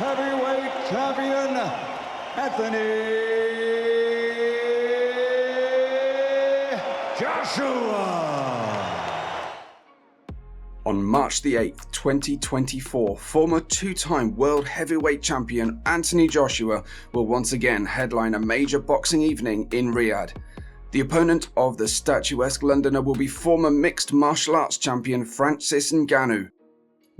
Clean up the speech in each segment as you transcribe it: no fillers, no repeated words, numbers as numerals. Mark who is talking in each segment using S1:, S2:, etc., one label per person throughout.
S1: heavyweight champion, Anthony Joshua.
S2: On March the 8th, 2024, former two-time world heavyweight champion Anthony Joshua will once again headline a major boxing evening in Riyadh. The opponent of the statuesque Londoner will be former mixed martial arts champion Francis Ngannou.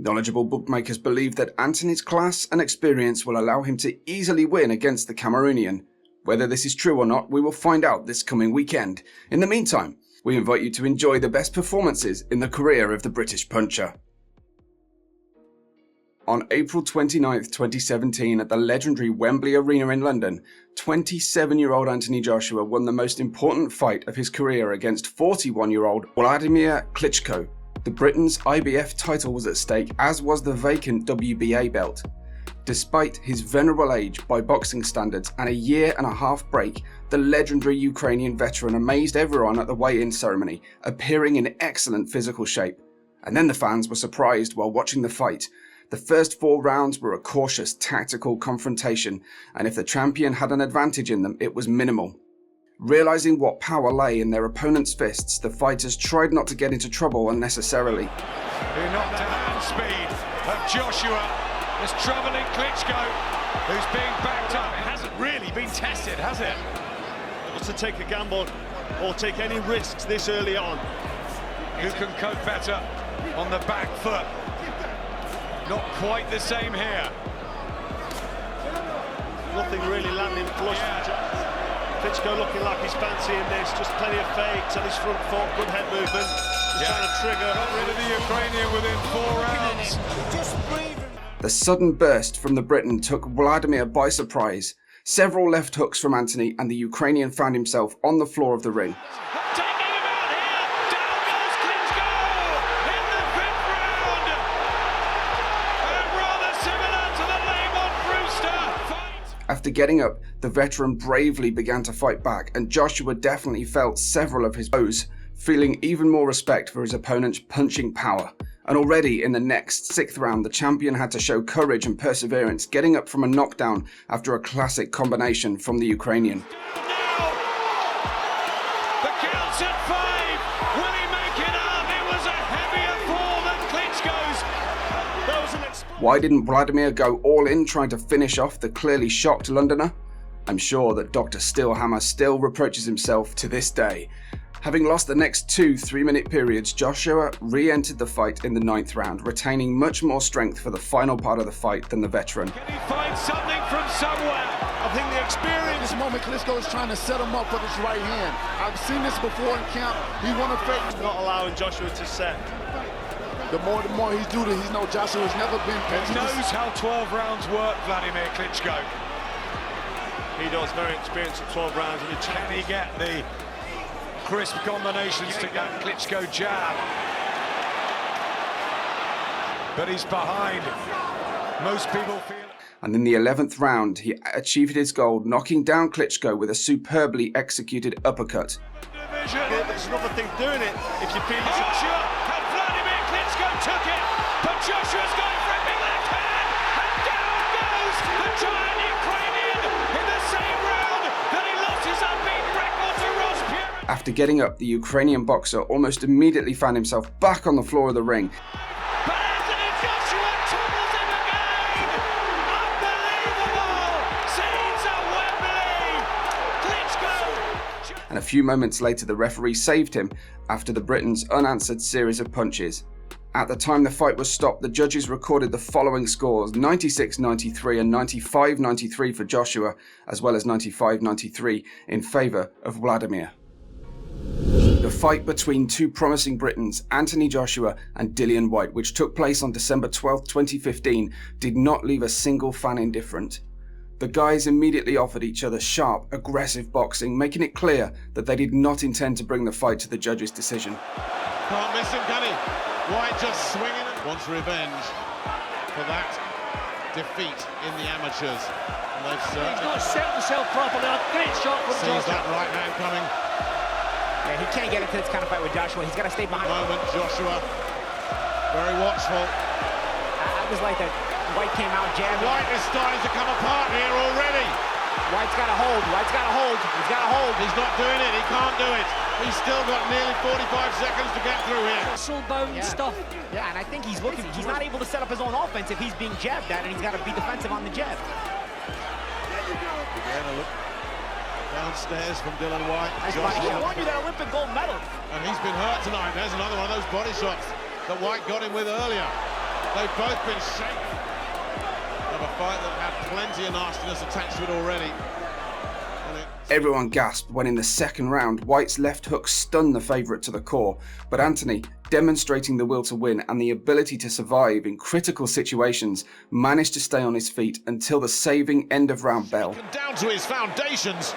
S2: Knowledgeable bookmakers believe that Anthony's class and experience will allow him to easily win against the Cameroonian. Whether this is true or not, we will find out this coming weekend. In the meantime, we invite you to enjoy the best performances in the career of the British puncher. On April 29, 2017, at the legendary Wembley Arena in London, 27-year-old Anthony Joshua won the most important fight of his career against 41-year-old Wladimir Klitschko. The Britain's IBF title was at stake, as was the vacant WBA belt. Despite his venerable age by boxing standards and a year-and-a-half break, the legendary Ukrainian veteran amazed everyone at the weigh-in ceremony, appearing in excellent physical shape. And then the fans were surprised while watching the fight. The first 4 rounds were a cautious, tactical confrontation, and if the champion had an advantage in them, it was minimal. Realizing what power lay in their opponent's fists, the fighters tried not to get into trouble unnecessarily.
S3: The knockdown speed of Joshua is troubling Klitschko, who's being backed up. It hasn't really been tested, has it?
S4: Wants to take a gamble or take any risks this early on.
S3: Who can cope better on the back foot? Not quite the same here.
S4: Nothing really landing flush.
S3: Yeah.
S4: Klitschko looking like he's fancying this, just plenty of fakes on his front foot, good head movement. Just trying to trigger.
S3: Got rid of the Ukrainian within 4 rounds.
S2: The sudden burst from the Briton took Wladimir by surprise. Several left hooks from Anthony and the Ukrainian found himself on the floor of the ring.
S3: Taking him out here. Down goes Klitschko in the 5th round. And rather similar to the Lamont Brewster fight.
S2: After getting up, the veteran bravely began to fight back, and Joshua definitely felt several of his blows, feeling even more respect for his opponent's punching power. And already in the next 6th round, the champion had to show courage and perseverance, getting up from a knockdown after a classic combination from the Ukrainian.
S3: Now, the count's at 5. Will he make it up? It was a heavier fall than Klitschko's.
S2: Why didn't Wladimir go all in trying to finish off the clearly shocked Londoner? I'm sure that Dr. Stillhammer still reproaches himself to this day. Having lost the next 2 3-minute periods, Joshua re-entered the fight in the 9th round, retaining much more strength for the final part of the fight than the veteran.
S3: Can he find something from somewhere?
S4: I think the experience.
S5: This moment, Klitschko is trying to set him up with his right hand. I've seen this before in camp. He won a fake.
S4: Not allowing Joshua to set.
S5: The more he's due to, he's know Joshua's never been.
S3: He knows how 12 rounds work, Wladimir Klitschko.
S4: He does, very experienced at 12 rounds. And
S3: Can he get the crisp combinations to get Klitschko jab? But he's behind. Most people feel.
S2: And in the 11th round, he achieved his goal, knocking down Klitschko with a superbly executed uppercut.
S4: There's another thing doing it. If you feel
S3: Joshua and Wladimir Klitschko took it, but Joshua's going for a big left hand, and down goes the giant Ukrainian in the same round that he lost his unbeaten record to Ross Purin.
S2: After getting up, the Ukrainian boxer almost immediately found himself back on the floor of the ring.
S3: But Anthony Joshua tumbles him again! Unbelievable! Scenes at Wembley! Klitschko!
S2: And a few moments later, the referee saved him after the Briton's unanswered series of punches. At the time the fight was stopped, the judges recorded the following scores: 96-93 and 95-93 for Joshua, as well as 95-93 in favour of Wladimir. The fight between two promising Britons, Anthony Joshua and Dillian Whyte, which took place on December 12, 2015, did not leave a single fan indifferent. The guys immediately offered each other sharp, aggressive boxing, making it clear that they did not intend to bring the fight to the judges' decision.
S6: Can't miss him, can he? Whyte just swinging it. Wants revenge for that defeat in the amateurs. And
S7: he's not set himself properly. A great shot from Joshua.
S6: Sees that right hand coming.
S7: Yeah, he can't get into this kind of fight with Joshua. He's got to stay behind.
S6: Moment, Joshua very watchful.
S7: I just like that. White came out jabbing.
S6: White is starting to come apart here already.
S7: White's got to hold. White's got to hold. He's got to hold.
S6: He's not doing it. He can't do it. He's still got nearly 45 seconds to get through here.
S8: Soul-bound stuff.
S7: Yeah, and I think he's looking. He's not able to set up his own offense if he's being jabbed at, and he's got to be defensive on the jab.
S6: Again, a look downstairs from Dylan White.
S7: He won you that Olympic gold medal.
S6: And he's been hurt tonight. There's another one of those body shots that White got him with earlier. They've both been shaken of a fight that had plenty of nastiness attached to it already.
S2: Everyone gasped when in the second round, White's left hook stunned the favourite to the core, but Anthony, demonstrating the will to win and the ability to survive in critical situations, managed to stay on his feet until the saving end of round bell.
S6: Down to his foundations.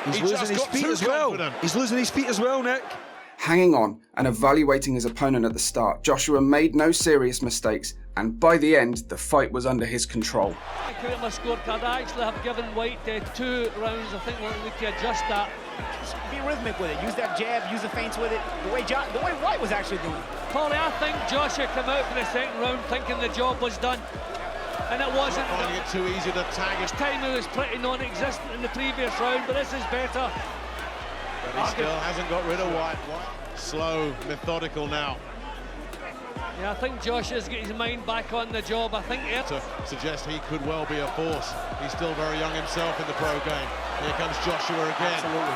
S1: He's losing his feet as well. He's losing his feet as well, Nick.
S2: Hanging on and evaluating his opponent at the start, Joshua made no serious mistakes, and by the end, the fight was under his control.
S8: I create my scorecard. I actually have given White 2 rounds. I think we'll need to adjust that.
S7: Just be rhythmic with it. Use that jab, use the feints with it. The way White was actually doing.
S8: Paulie, I think Joshua came out for the second round thinking the job was done. And it wasn't.
S6: Finding it too easy to tag
S8: His timing was pretty non-existent in the previous round, but this is better.
S6: But he still hasn't got rid of White. Slow, methodical now.
S8: Yeah, I think Joshua's got his mind back on the job. I think
S6: to suggest he could well be a force. He's still very young himself in the pro game. Here comes Joshua again.
S8: Absolutely.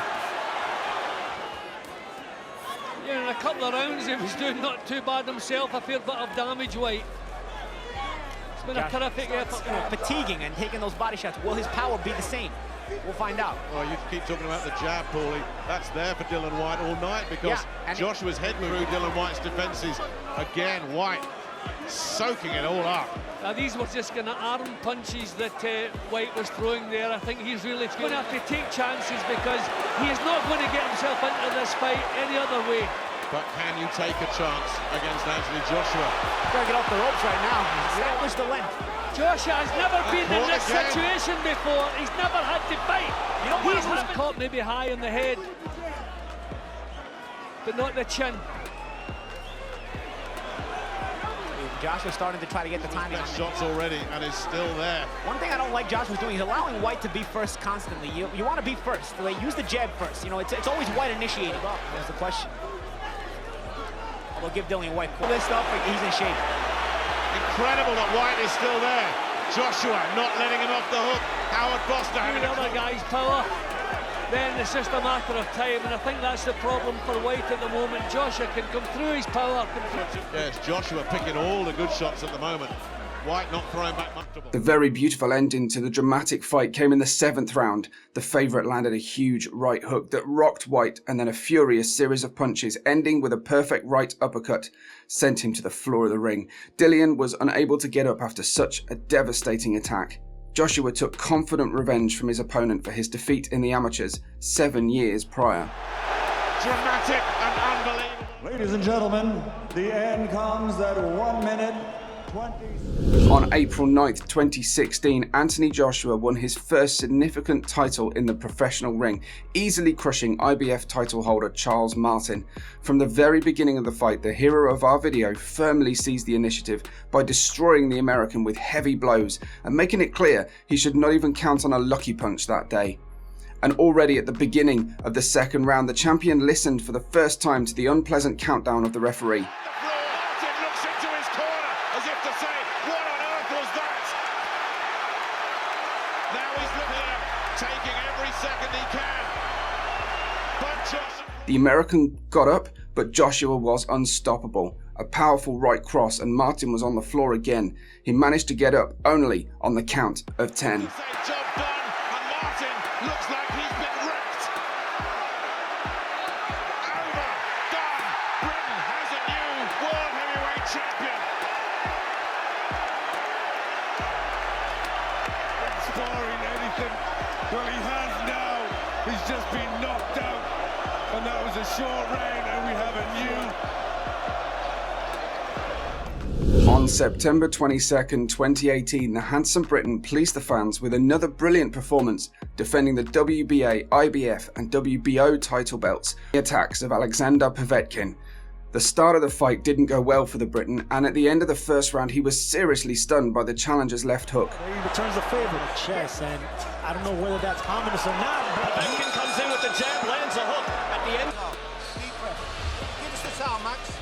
S8: Yeah, in a couple of rounds he was doing not too bad himself. A fair bit of damage, White. It's been a terrific effort.
S7: Fatiguing and taking those body shots. Will his power be the same? We'll find out.
S6: Well, you keep talking about the jab, Paulie. That's there for Dylan White all night because Joshua's head moved through Dylan White's defences. Again, White soaking it all up.
S8: Now, these were just kind of arm punches that White was throwing there. I think he's really going to have to take chances because he is not going to get himself into this fight any other way.
S6: But can you take a chance against Anthony Joshua?
S7: Got to get off the ropes right now. Establish the length.
S8: Joshua has never been in this situation before. He's never had to fight. He's been caught maybe high on the head, but not the chin.
S7: Joshua's starting to try to get the timing.
S6: Shots already and is still there.
S7: One thing I don't like Joshua's doing is allowing White to be first constantly. You want to be first. Like, use the jab first. You know, it's always White initiating. That's the question. Although give Dylan White this stuff, he's in shape.
S6: Incredible that White is still there. Joshua not letting him off the hook. Howard Foster having
S8: the other guy's power. Then it's just a matter of time, and I think that's the problem for White at the moment. Joshua can come through his power.
S6: Yes, Joshua picking all the good shots at the moment. White not throwing back much.
S2: The very beautiful ending to the dramatic fight came in the 7th round. The favourite landed a huge right hook that rocked White, and then a furious series of punches, ending with a perfect right uppercut, sent him to the floor of the ring. Dillian was unable to get up after such a devastating attack. Joshua took confident revenge from his opponent for his defeat in the amateurs 7 years prior.
S6: Dramatic and unbelievable.
S1: Ladies and gentlemen, the end comes at 1 minute 20.
S2: On April 9th, 2016, Anthony Joshua won his first significant title in the professional ring, easily crushing IBF title holder Charles Martin. From the very beginning of the fight, the hero of our video firmly seized the initiative by destroying the American with heavy blows and making it clear he should not even count on a lucky punch that day. And already at the beginning of the second round, the champion listened for the first time to the unpleasant countdown of the referee. The American got up, but Joshua was unstoppable. A powerful right cross and Martin was on the floor again. He managed to get up only on the count of 10.
S6: Job done, and Martin looks like he's been wrecked. Over, done. Britain has a new world heavyweight champion.
S9: Scoring anything. Well, he has now. He's just been knocked out. And that was a short reign, and we have a new.
S2: On September 22nd, 2018, the handsome Briton pleased the fans with another brilliant performance, defending the WBA, IBF and WBO title belts. The attacks of Alexander Povetkin. The start of the fight didn't go well for the Briton, and at the end of the first round he was seriously stunned by the challenger's left hook.
S10: He returns the favor. Chest, and I don't know whether that's ominous or not. But
S3: Povetkin comes in with the jab, lands a hook at the end.
S11: Give us the towel, Max.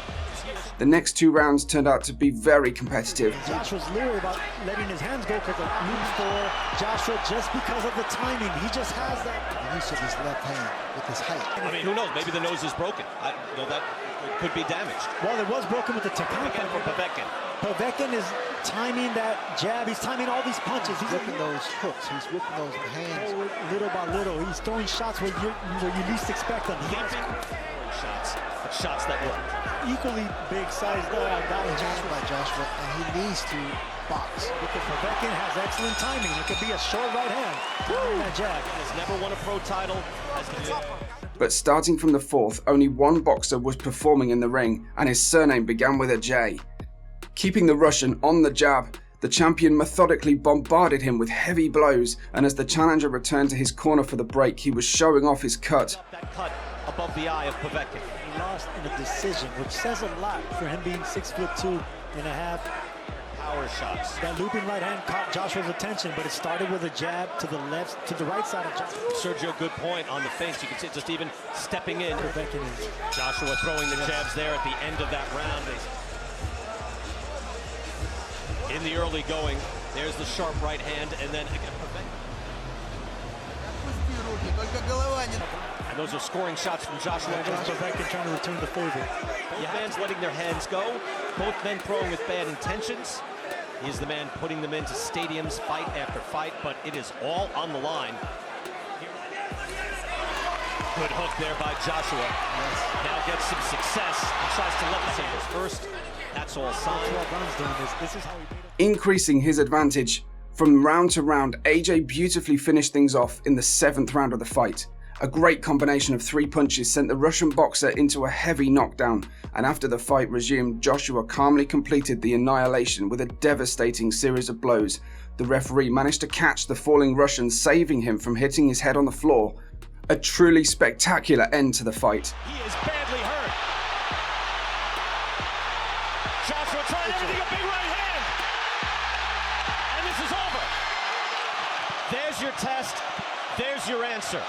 S2: The next 2 rounds turned out to be very competitive.
S10: Joshua's leery about letting his hands go because it moves for Joshua just because of the timing. He just has that
S11: Use of his left hand with his height.
S3: I mean, who knows? Maybe the nose is broken. That could be damaged.
S10: Well, it was broken with the technique.
S3: Again for Povetkin.
S10: Povetkin is timing that jab. He's timing all these punches.
S11: He's whipping those hooks. He's whipping those hands.
S10: Little by little. He's throwing shots where you least expect them.
S3: Shots, but shots that work.
S10: Equally big-sized guy
S11: by Joshua, and he needs to box.
S10: Because Povetkin has excellent timing. It could be a short right hand. That jab.
S3: Has never won a pro title.
S2: But starting from the 4th, only one boxer was performing in the ring, and his surname began with a J. Keeping the Russian on the jab, the champion methodically bombarded him with heavy blows, and as the challenger returned to his corner for the break, he was showing off his cut.
S3: That cut above the eye of Povetkin.
S10: He lost in a decision, which says a lot for him being 6'2.5".
S3: Power shots.
S10: That looping right hand caught Joshua's attention, but it started with a jab to the left, to the right side of Joshua.
S3: Sergio, good point on the feints. You can see just even stepping in.
S10: Povetkin is.
S3: Joshua throwing the jabs there at the end of that round. In the early going, there's the sharp right hand, and then again, and those are scoring shots from Joshua.
S10: Povetkin trying to return the favor.
S3: Both men letting their hands go. Both men throwing with bad intentions. He's the man putting them into stadiums fight after fight, but it is all on the line. Good hook there by Joshua. Yes. Now gets some success and tries to level Sanders first. That's all signed.
S10: This is how he made it.
S2: Increasing his advantage. From round to round, AJ beautifully finished things off in the 7th round of the fight. A great combination of 3 punches sent the Russian boxer into a heavy knockdown, and after the fight resumed, Joshua calmly completed the annihilation with a devastating series of blows. The referee managed to catch the falling Russian, saving him from hitting his head on the floor. A truly spectacular end to the fight.
S3: He is badly hurt. Joshua trying everything, a big right hand. And this is over. There's your test. There's your answer.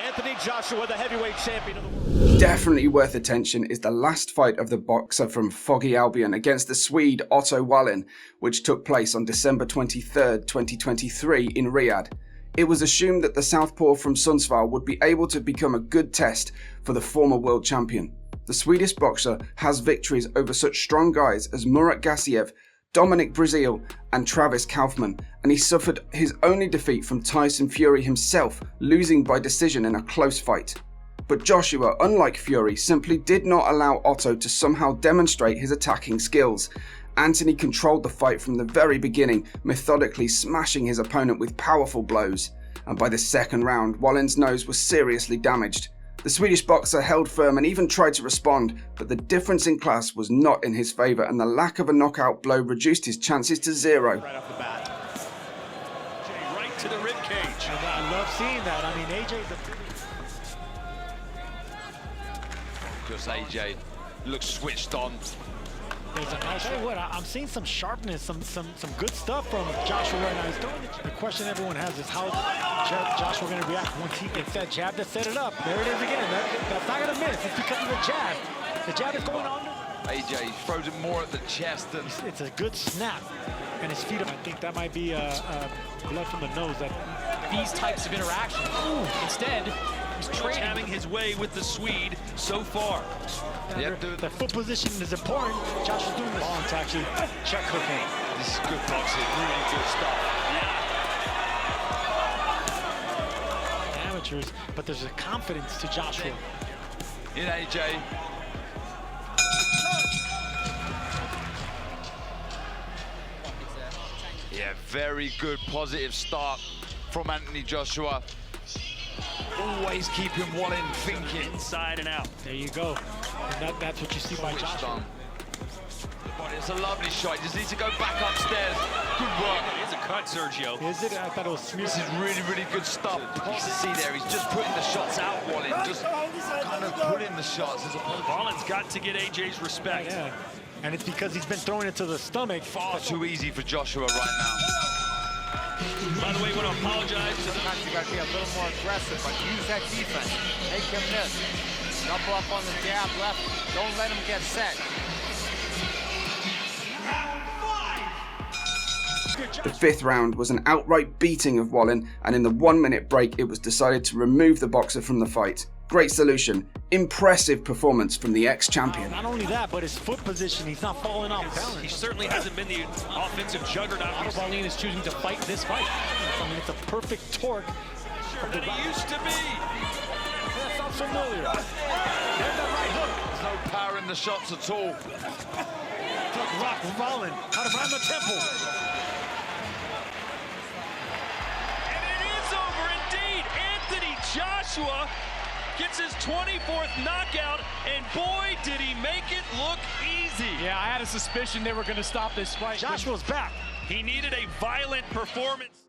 S3: Anthony Joshua, the heavyweight champion of the world.
S2: Definitely worth attention is the last fight of the boxer from Foggy Albion against the Swede Otto Wallin, which took place on December 23rd, 2023 in Riyadh. It was assumed that the southpaw from Sundsvall would be able to become a good test for the former world champion. The Swedish boxer has victories over such strong guys as Murat Gassiev, Dominic Breazeale and Travis Kaufman, and he suffered his only defeat from Tyson Fury himself, losing by decision in a close fight. But Joshua, unlike Fury, simply did not allow Otto to somehow demonstrate his attacking skills. Anthony controlled the fight from the very beginning, methodically smashing his opponent with powerful blows, and by the 2nd round, Wallin's nose was seriously damaged. The Swedish boxer held firm and even tried to respond, but the difference in class was not in his favour, and the lack of a knockout blow reduced his chances to 0.
S3: Right off the bat. Right to the rib cage.
S10: I love seeing that. I mean, AJ's
S9: Just AJ looks switched on.
S10: I'll tell you what, I'm seeing some sharpness, some good stuff from Joshua right now. The question everyone has is how Joshua going to react once he gets that jab that set it up. There it is again. That's not going to miss. It's because of the jab. The jab is going on.
S9: AJ throws it more at the chest than...
S10: It's a good snap. And his feet, I think that might be blood from the nose.
S3: These types of interactions. Instead, he's having his way with the Swede so far.
S10: The foot position is important. Josh is doing this ball to actually check hooking.
S9: This is good boxing, really good stuff.
S10: Amateurs, but there's a confidence to Joshua.
S9: In AJ. Yeah, very good positive start from Anthony Joshua. Always keeping Wallin thinking.
S3: Inside and out.
S10: There you go. And that's what you see by Joshua.
S9: But it's a lovely shot. You just need to go back upstairs. Good work.
S3: It's a cut, Sergio.
S10: Is it? I thought it was smooth.
S9: This is really, really good stuff. You can see there, he's just putting the shots out, Wallin. Just
S12: kind of put in the shots as opposed.
S3: Wallin's got to get AJ's respect.
S10: Yeah. And it's because he's been throwing it to the stomach.
S12: Far too easy for Joshua right now.
S3: By the way, I want to apologize.
S13: Sometimes you got to be a little more aggressive, but use that defense. Make him miss. Double up on the jab left. Don't let him get set.
S2: The 5th round was an outright beating of Wallin, and in the 1-minute break it was decided to remove the boxer from the fight. Great solution. Impressive performance from the ex-champion.
S10: Not only that, but his foot position, he's not falling off balance.
S3: He certainly hasn't been the offensive juggernaut.
S10: Wallin is choosing to fight this fight. I mean, it's a perfect torque.
S3: That he used to be.
S10: That sounds familiar. There's that right hook.
S12: There's no power in the shots at all.
S10: Took Rock Wallin out around the temple.
S3: And it is over indeed. Anthony Joshua gets his 24th knockout, and boy, did he make it look easy.
S7: Yeah, I had a suspicion they were going to stop this fight.
S10: Joshua's back.
S3: He needed a violent performance.